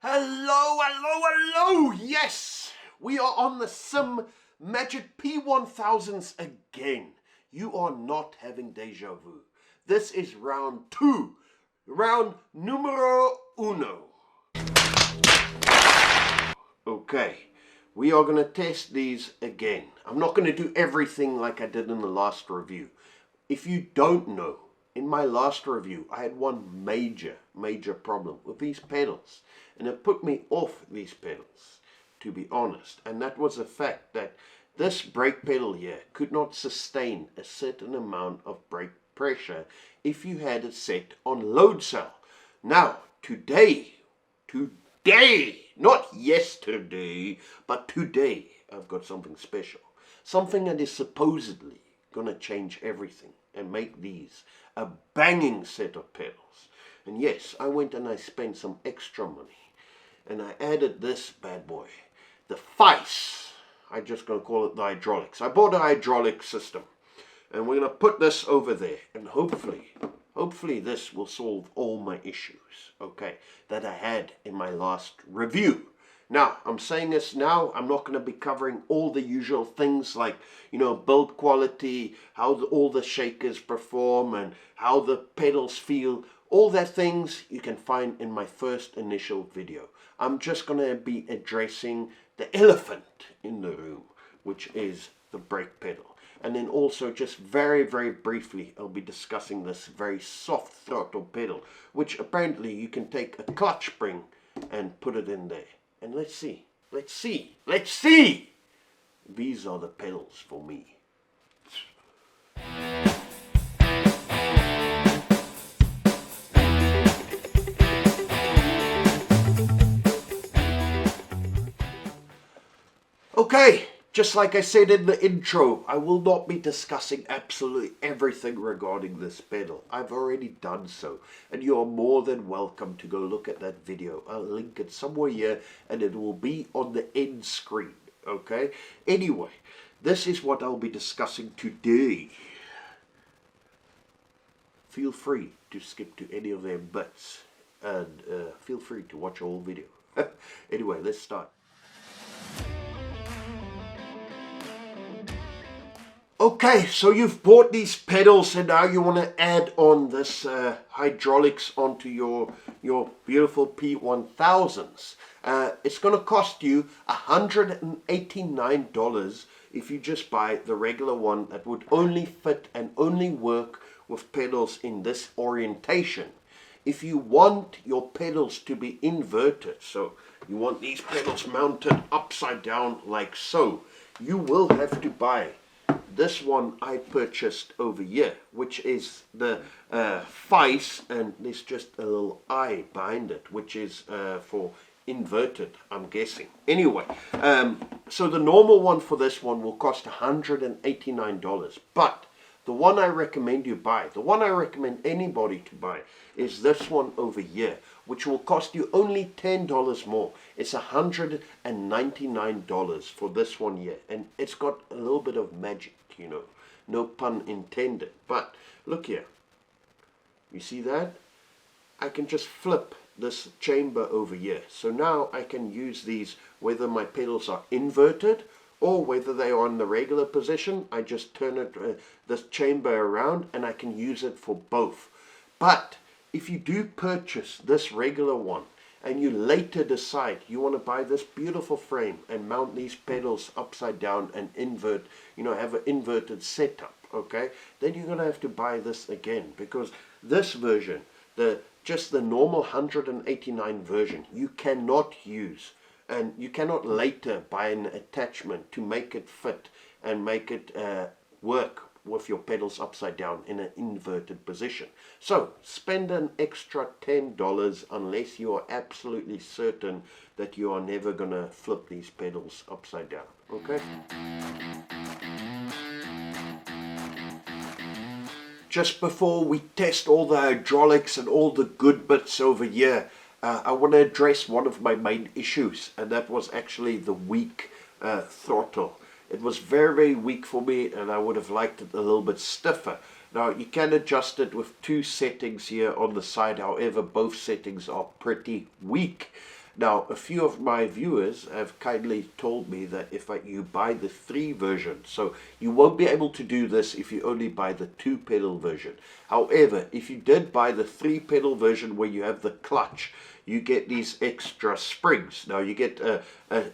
Hello, hello, hello! Yes! We are on the SiMagic P1000s again. You are not having deja vu. This is round 2. Round numero uno. Okay, we are going to test these again. I'm not going to do everything like I did in the last review. If you don't know, in my last review, I had one major problem with these pedals. And it put me off these pedals, to be honest. And that was the fact that this brake pedal here could not sustain a certain amount of brake pressure if you had it set on load cell. Now, today, not yesterday, but today, I've got something special. Something that is supposedly going to change everything and make these a banging set of pedals. And yes, I went and I spent some extra money. And I added this bad boy, the FICE. I'm just going to call it the hydraulics. I bought a hydraulic system. And we're going to put this over there. And hopefully this will solve all my issues, okay, that I had in my last review. Now, I'm saying this now, I'm not going to be covering all the usual things like, build quality, how all the shakers perform, and how the pedals feel. All that things you can find in my first initial video. I'm just going to be addressing the elephant in the room, which is the brake pedal. And then also just very briefly, I'll be discussing this very soft throttle pedal, which apparently you can take a clutch spring and put it in there. And let's see. These are the pedals for me. Okay, just like I said in the intro, I will not be discussing absolutely everything regarding this pedal. I've already done so, and you are more than welcome to go look at that video. I'll link it somewhere here, and it will be on the end screen, okay? Anyway, this is what I'll be discussing today. Feel free to skip to any of their bits, and feel free to watch the whole video. Anyway, let's start. Okay, so you've bought these pedals and now you want to add on this hydraulics onto your beautiful P1000s. It's going to cost you $189 if you just buy the regular one that would only fit and only work with pedals in this orientation. If you want your pedals to be inverted, so you want these pedals mounted upside down like so, you will have to buy this one I purchased over here, which is the FICE, and there's just a little I behind it, which is for inverted, I'm guessing. Anyway, so the normal one for this one will cost $189, but the one I recommend you buy, the one I recommend anybody to buy, is this one over here, which will cost you only $10 more. It's $199 for this one here, and it's got a little bit of magic, no pun intended. But look here, you see that? I can just flip this chamber over here, so now I can use these whether my pedals are inverted or whether they are in the regular position. I just turn it this chamber around and I can use it for both. But if you do purchase this regular one and you later decide you want to buy this beautiful frame and mount these pedals upside down and invert, have an inverted setup, okay, then you're going to have to buy this again, because this version, just the normal 189 version, you cannot use, and you cannot later buy an attachment to make it fit and make it work with your pedals upside down in an inverted position. So spend an extra $10 unless you are absolutely certain that you are never going to flip these pedals upside down, okay? Just before we test all the hydraulics and all the good bits over here, I want to address one of my main issues, and that was actually the weak throttle. It was very weak for me, and I would have liked it a little bit stiffer. Now you can adjust it with two settings here on the side, however both settings are pretty weak. Now, a few of my viewers have kindly told me that if you buy the 3 version, so you won't be able to do this if you only buy the 2 pedal version. However, if you did buy the 3 pedal version where you have the clutch, you get these extra springs. Now you get a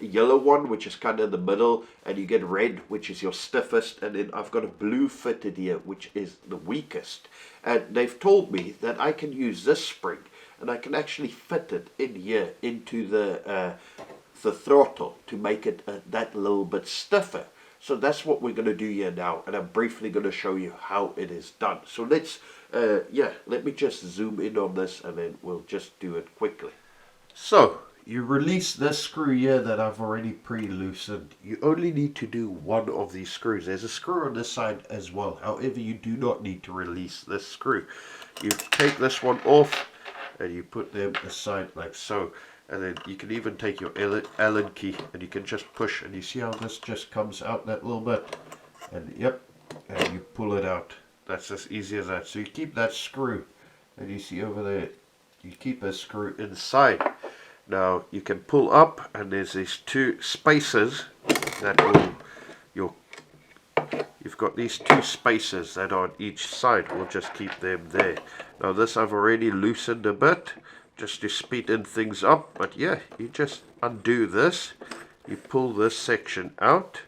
yellow one, which is kind of in the middle, and you get red, which is your stiffest, and then I've got a blue fitted here, which is the weakest. And they've told me that I can use this spring, and I can actually fit it in here into the throttle to make it that little bit stiffer. So that's what we're going to do here now, and I'm briefly going to show you how it is done. So let's, let me just zoom in on this, and then we'll just do it quickly. So you release this screw here that I've already pre-loosened. You only need to do one of these screws. There's a screw on this side as well. However, you do not need to release this screw. You take this one off, and you put them aside like so. And then you can even take your Allen key and you can just push, and you see how this just comes out that little bit, and yep, and you pull it out. That's as easy as that. So you keep that screw, and you see over there, you keep a screw inside. Now you can pull up, and there's these 2 spaces that will, you've got these 2 spaces that are on each side. We'll just keep them there. Now this I've already loosened a bit, just to speed things up, but yeah, you just undo this, you pull this section out,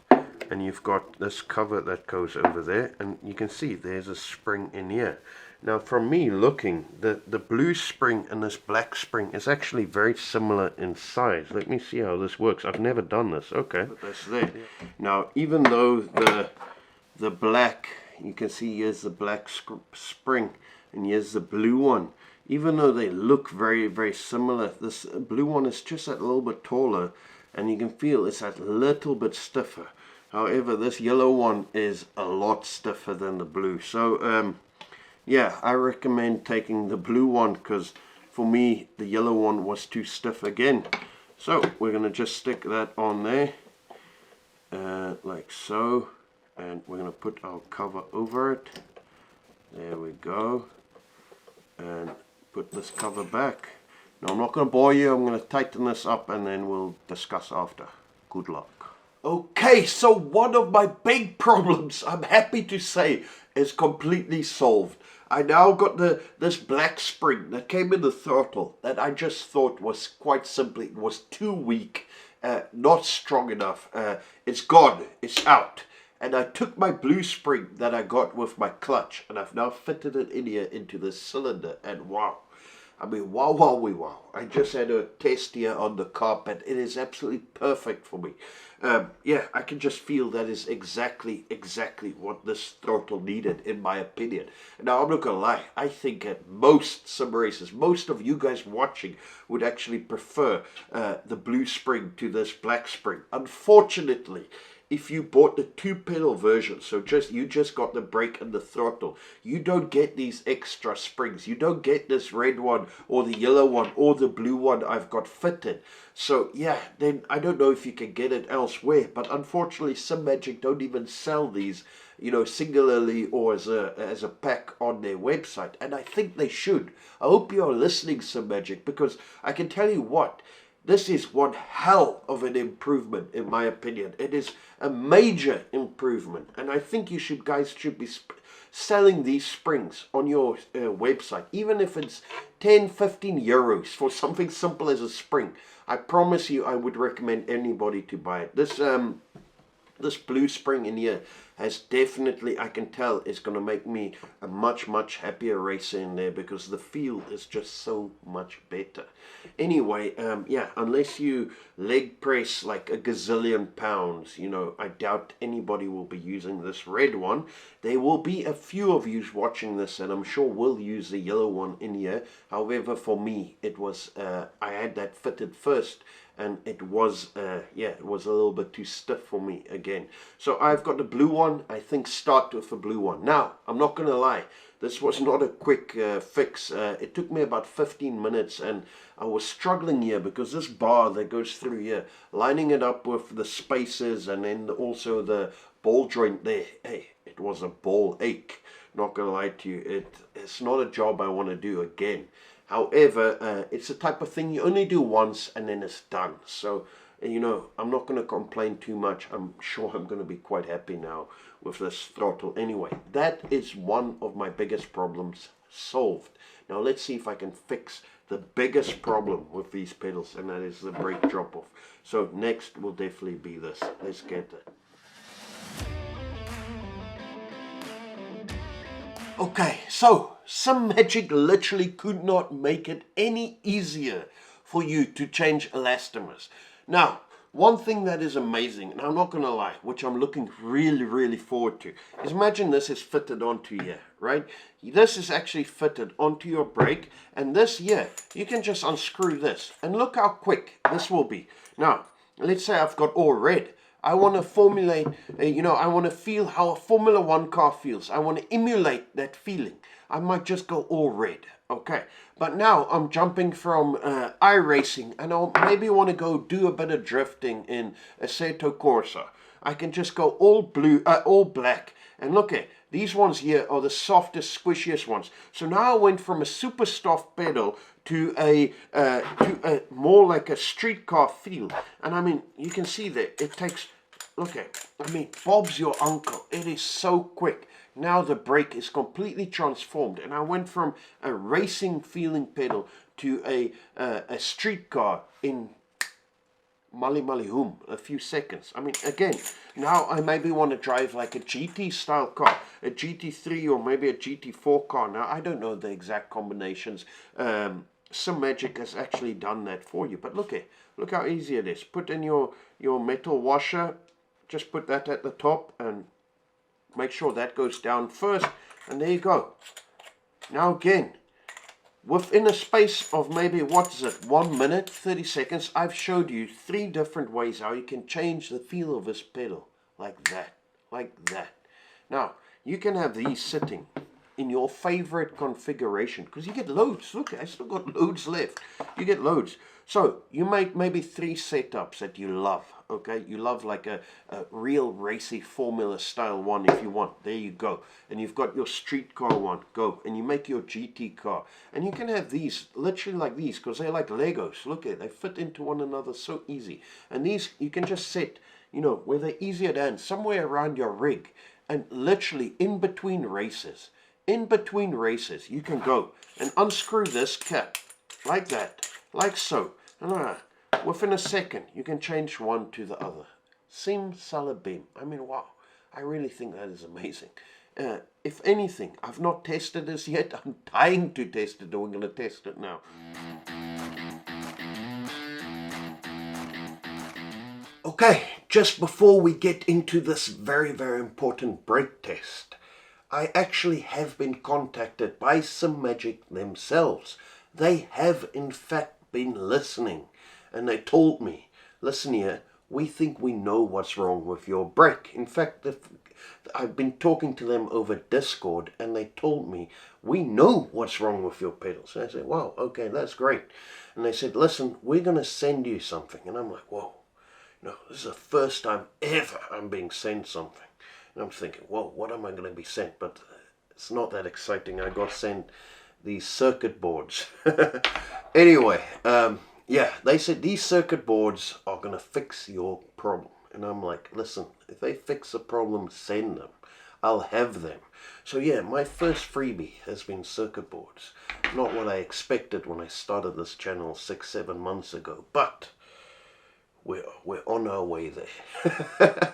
and you've got this cover that goes over there, and you can see there's a spring in here. Now from me looking, the blue spring and this black spring is actually very similar in size. Let me see how this works. I've never done this. Okay, but that's there. Now even though the black, you can see here's the black spring and here's the blue one, even though they look very, very similar, this blue one is just that little bit taller, and you can feel it's that little bit stiffer. However, this yellow one is a lot stiffer than the blue. So, yeah, I recommend taking the blue one, because for me, the yellow one was too stiff again. So, we're going to just stick that on there, like so, and we're going to put our cover over it. There we go. And put this cover back. Now I'm not going to bore you, I'm going to tighten this up and then we'll discuss after. Good luck. Okay, so one of my big problems, I'm happy to say, is completely solved. I now got this black spring that came in the throttle that I just thought was quite simply, it was too weak, not strong enough. It's gone, it's out. And I took my blue spring that I got with my clutch, and I've now fitted it in here into this cylinder, and wow. I mean, wow, wow, wow. I just had a test here on the carpet. It is absolutely perfect for me. Yeah, I can just feel that is exactly what this throttle needed, in my opinion. Now, I'm not going to lie. I think most sim racers, most of you guys watching, would actually prefer the blue spring to this black spring. Unfortunately, if you bought the 2 pedal version, so you just got the brake and the throttle, you don't get these extra springs. You don't get this red one or the yellow one or the blue one I've got fitted. So yeah, then I don't know if you can get it elsewhere, but unfortunately SiMagic don't even sell these, you know, singularly or as a pack on their website, and I think they should. I hope you are listening, SiMagic, because I can tell you what, this is one hell of an improvement, in my opinion. It is a major improvement, and I think you guys should be selling these springs on your website, even if it's 10-15 euros for something simple as a spring. I promise you, I would recommend anybody to buy it. This blue spring in here has definitely, I can tell, is going to make me a much happier racer in there, because the feel is just so much better. Anyway, yeah, unless you leg press like a gazillion pounds, you know, I doubt anybody will be using this red one. There will be a few of you watching this, and I'm sure will use the yellow one in here. However, for me, it was, I had that fitted first, and it was, yeah, it was a little bit too stiff for me again. So I've got the blue one. I think start with the blue one. Now, I'm not going to lie, this was not a quick fix. It took me about 15 minutes, and I was struggling here because this bar that goes through here, lining it up with the spacers and then also the ball joint there, hey, it was a ball ache. Not going to lie to you, it's not a job I want to do again. However, it's the type of thing you only do once and then it's done. So, you know, I'm not going to complain too much. I'm sure I'm going to be quite happy now with this throttle. Anyway, that is one of my biggest problems solved. Now let's see if I can fix the biggest problem with these pedals, and that is the brake drop off. So next will definitely be this. Let's get it. Okay, so SiMagic literally could not make it any easier for you to change elastomers. Now, one thing that is amazing, and I'm not going to lie, which I'm looking really forward to, is imagine this is fitted onto here, right? This is actually fitted onto your brake, and this here, you can just unscrew this, and look how quick this will be. Now, let's say I've got all red. I want to formulate, you know, I want to feel how a Formula 1 car feels. I want to emulate that feeling. I might just go all red, okay? But now I'm jumping from iRacing, and I'll maybe want to go do a bit of drifting in ASETEK Corsa. I can just go all blue, all black, and look at these ones here are the softest, squishiest ones. So now I went from a super soft pedal to a more like a street car feel. And I mean, you can see that it takes, look at, I mean, Bob's your uncle. It is so quick. Now the brake is completely transformed, and I went from a racing feeling pedal to a street car in a few seconds. I mean, again, now I maybe want to drive like a GT style car, a GT3 or maybe a GT4 car. Now I don't know the exact combinations. SiMagic has actually done that for you, but look how easy it is. Put in your metal washer, just put that at the top and make sure that goes down first, and there you go. Now again, within a space of maybe, what is it, 1 minute, 30 seconds, I've showed you 3 different ways how you can change the feel of this pedal, like that, like that. Now, you can have these sitting in your favorite configuration, because you get loads. Look, I still got loads left. You get loads. So you make maybe 3 setups that you love, okay? You love like a real racy Formula style one if you want. There you go. And you've got your street car one, go. And you make your GT car. And you can have these, literally like these, because they're like Legos. Look at it, they fit into one another so easy. And these, you can just set, you know, where they're easier to hand, somewhere around your rig. And literally in between races, you can go and unscrew this cap, like that, like so. And within a second, you can change one to the other. Simsalabim. I mean, wow. I really think that is amazing. If anything, I've not tested this yet. I'm dying to test it, and we're going to test it now. Okay, just before we get into this very important brake test, I actually have been contacted by SiMagic themselves. They have in fact been listening, and they told me, listen here, we think we know what's wrong with your brake. In fact, I've been talking to them over Discord, and they told me, we know what's wrong with your pedals. And I said, wow, okay, that's great. And they said, listen, we're going to send you something. And I'm like, whoa, you know, this is the first time ever I'm being sent something. And I'm thinking, whoa, what am I going to be sent? But it's not that exciting. I got sent these circuit boards. Anyway, yeah, they said these circuit boards are going to fix your problem. And I'm like, listen, if they fix the problem, send them. I'll have them. So yeah, my first freebie has been circuit boards. Not what I expected when I started this channel 6-7 months ago, but we're on our way there.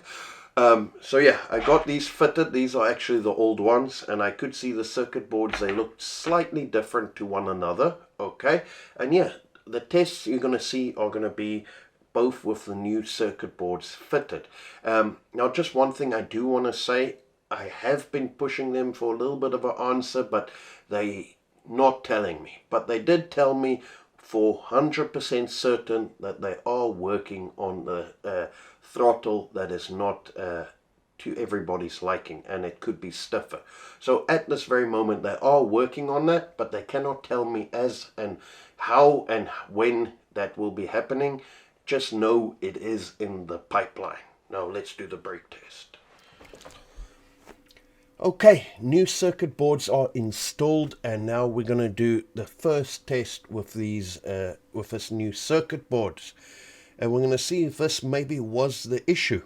So yeah, I got these fitted. These are actually the old ones, and I could see the circuit boards, they looked slightly different to one another, okay? And yeah, the tests you're going to see are going to be both with the new circuit boards fitted. Now just one thing I do want to say, I have been pushing them for a little bit of an answer, but they not telling me. But they did tell me for 100% certain that they are working on the throttle that is not to everybody's liking, and it could be stiffer. So at this very moment they are working on that, but they cannot tell me as and how and when that will be happening. Just know it is in the pipeline. Now let's do the brake test. Okay, new circuit boards are installed, and now we're going to do the first test with these with this new circuit boards, and we're going to see if this maybe was the issue.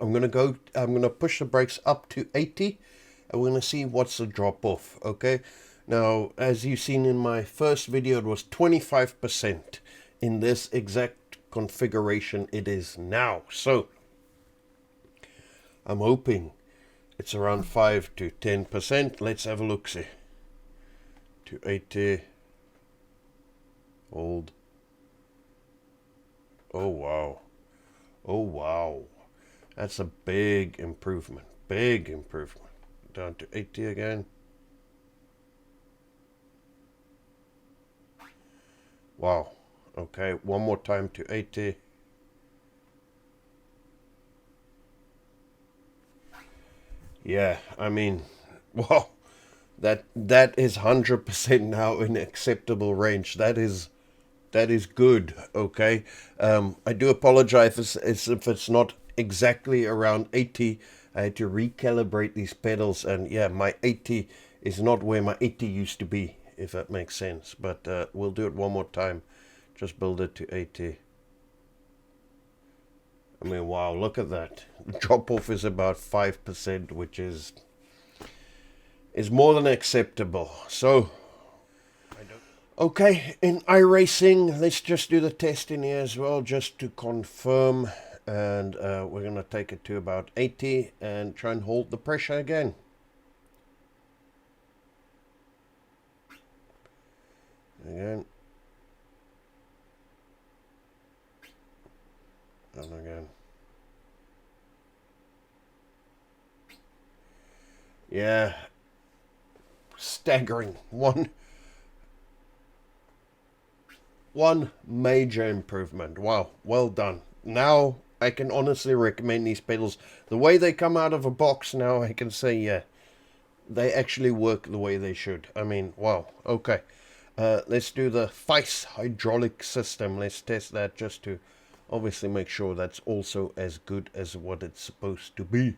I'm going to push the brakes up to 80, and we're going to see what's the drop off. Okay, now as you've seen in my first video, it was 25%. In this exact configuration it is now, so I'm hoping it's around 5 to 10%. Let's have a look. See, to 80, hold. Oh wow, oh wow, that's a big improvement, big improvement. Down to 80 again. Wow. Okay, one more time to 80. Yeah, I mean, wow, that is 100% now in acceptable range. That is good. Okay, I do apologize if it's not exactly around 80. I had to recalibrate these pedals, and yeah, my 80 is not where my 80 used to be, if that makes sense. But we'll do it one more time. Just build it to 80. I mean, wow, look at that. The drop off is about 5%, which is more than acceptable. So, okay, in iRacing, let's just do the test in here as well, just to confirm. And we're going to take it to about 80 and try and hold the pressure again. Again. And again. Yeah. Staggering. One major improvement. Wow. Well done. Now I can honestly recommend these pedals. The way they come out of a box now, I can say, yeah, they actually work the way they should. I mean, wow. Okay. Let's do the FANATEC hydraulic system. Let's test that just to obviously make sure that's also as good as what it's supposed to be.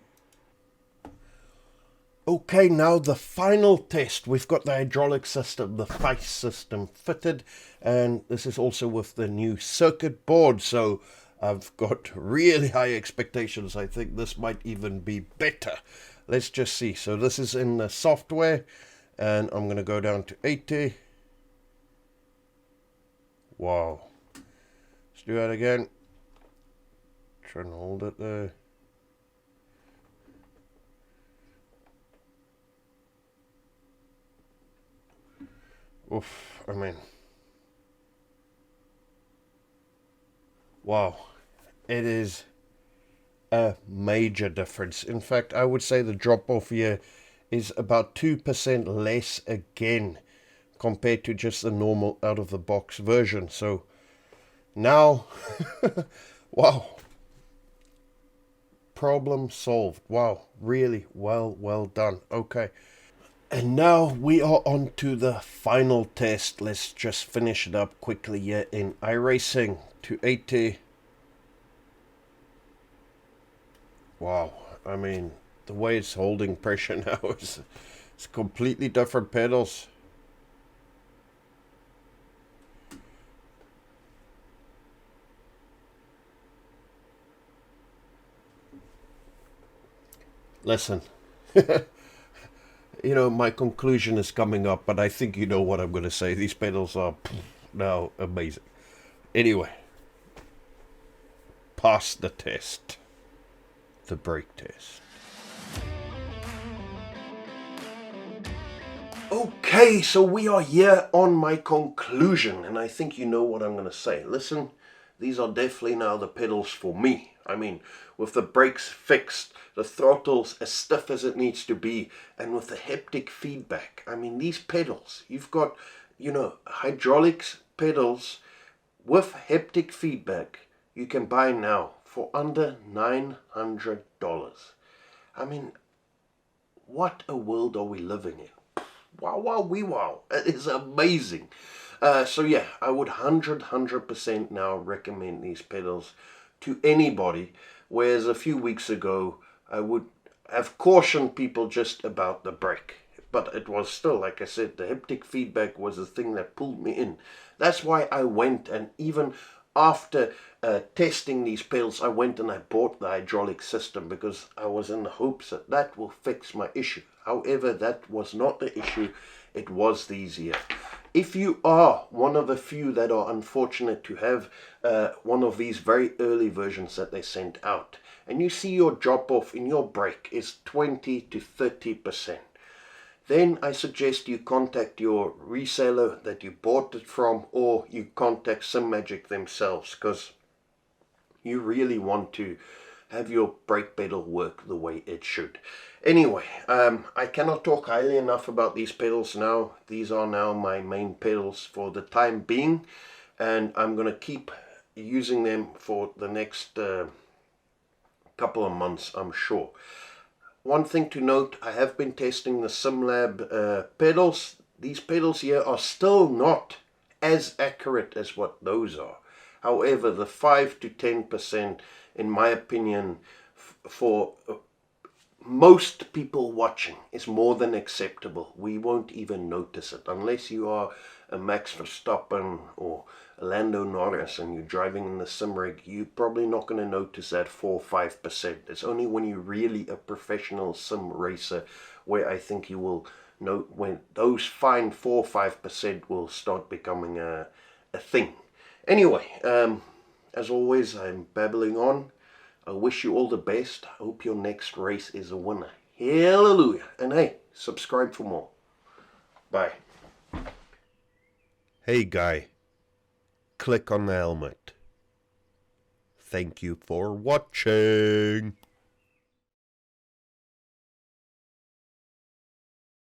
Okay, now the final test. We've got the hydraulic system, the FANATEC system fitted, and this is also with the new circuit board, so I've got really high expectations. I think this might even be better. Let's just see. So this is in the software, and I'm going to go down to 80. Wow. Let's do that again. Try and hold it there. Oof, I mean, wow, it is a major difference. In fact, I would say the drop off here is about 2% less again compared to just the normal out of the box version. So now, wow, problem solved. Wow, really well done. Okay. And now we are on to the final test. Let's just finish it up quickly here in iRacing to 80. Wow, I mean, the way it's holding pressure now is it's completely different pedals. Listen. You know, my conclusion is coming up, but I think you know what I'm going to say. These pedals are now amazing. Anyway, pass the test. The brake test. Okay, so we are here on my conclusion, and I think you know what I'm going to say. Listen, these are definitely now the pedals for me. I mean, with the brakes fixed, the throttles as stiff as it needs to be, and with the haptic feedback. I mean, these pedals, you've got, you know, hydraulics pedals with haptic feedback you can buy now for under $900. I mean, what a world are we living in? Wow, wow, wee wow. It is amazing. So yeah, I would 100% now recommend these pedals to anybody, whereas a few weeks ago I would have cautioned people just about the brake. But it was still, like I said, the haptic feedback was the thing that pulled me in. That's why I went, and even after testing these pedals, I went and I bought the hydraulic system, because I was in the hopes that that will fix my issue. However, that was not the issue. It was these here. If you are one of the few that are unfortunate to have one of these very early versions that they sent out, and you see your drop off in your brake is 20 to 30%, then I suggest you contact your reseller that you bought it from, or you contact SiMagic themselves, because you really want to have your brake pedal work the way it should. Anyway, I cannot talk highly enough about these pedals now. These are now my main pedals for the time being, and I'm going to keep using them for the next couple of months, I'm sure. One thing to note, I have been testing the SIMLAB pedals. These pedals here are still not as accurate as what those are. However, the 5 to 10%, in my opinion, for most people watching, is more than acceptable. We won't even notice it unless you are a Max Verstappen or a Lando Norris and you're driving in the sim rig. You're probably not going to notice that 4 or 5%. It's only when you're really a professional sim racer where I think you will know when those fine 4 or 5% will start becoming a thing. Anyway, as always, I'm babbling on. I wish you all the best. I hope your next race is a winner. Hallelujah. And hey, subscribe for more. Bye. Hey guy, click on the helmet. Thank you for watching.